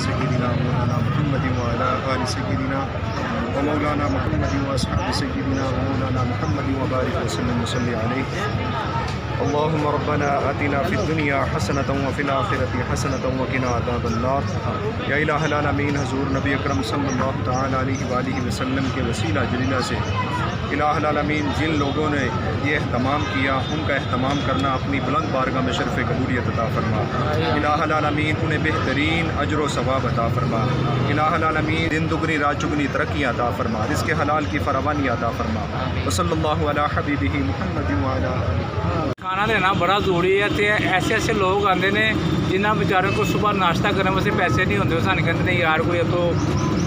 سيدنا مولانا محمد وعلى آل سيدنا ومولانا محمد وأصحاب سيدنا ومولانا محمد وبارك وسلم وصلي عليه. اللهم ربنا آتنا في الدنيا حسنة وفي الآخرة حسنة وقنا عذاب النار. یا الہ العالمین حضور نبی اکرم صلی اللہ تعالیٰ علیہ وآلہ وسلم کے وسیلہ جلیلہ سے الہ العالمین جن لوگوں نے یہ اہتمام کیا ان کا اہتمام کرنا اپنی بلند بارگاہ میں شرف قبولیت عطا فرما. الہ العالمین انہیں بہترین اجر و ثواب عطا فرما. الہ العالمین دن دگنی رات چگنی ترقی عطا فرما. رزق حلال کی فراوانی عطا فرما. وصلی اللہ علی حبیبہ محمد وعلی آلہ. کھانا لینا بڑا ضروری ہے. تو ایسے لوگ آتے ہیں جنہاں بیچاروں کو صبح ناشتہ کرنے واسطے پیسے نہیں ہوتے. سانوں کہتے ہیں یار کوئی تو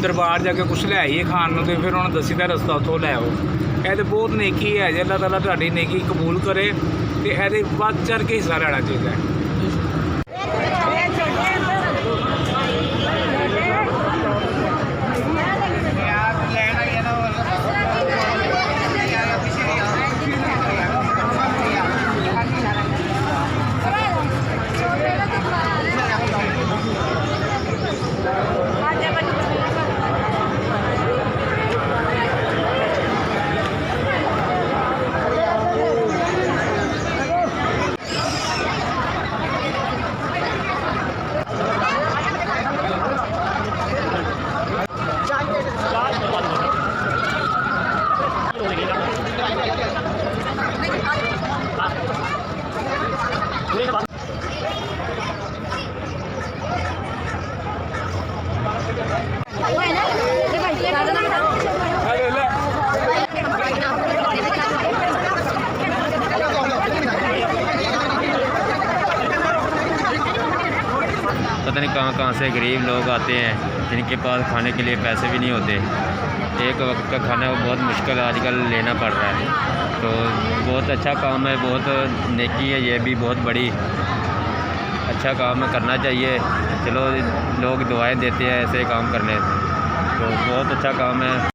دربار جا کے کچھ لے آئیے کھان نوں، تو پھر انہوں نے دسی دا رستہ اتوں لے آؤ. یہ تو بہت نیکی ہے جی. اللہ تعالیٰ تہاڈی نیکی قبول کرے. تو یہ بڑھ چڑھ کے حصہ لینا چاہیے. پتہ نہیں کہاں سے غریب لوگ آتے ہیں جن کے پاس کھانے کے لیے پیسے بھی نہیں ہوتے. ایک وقت کا کھانا بہت مشکل آج کل لینا پڑ رہا ہے. تو بہت اچھا کام ہے، بہت نیکی ہے. یہ بھی بہت بڑی اچھا کام ہے، کرنا چاہیے. چلو لوگ دعائیں دیتے ہیں ایسے کام کرنے، تو بہت اچھا کام ہے.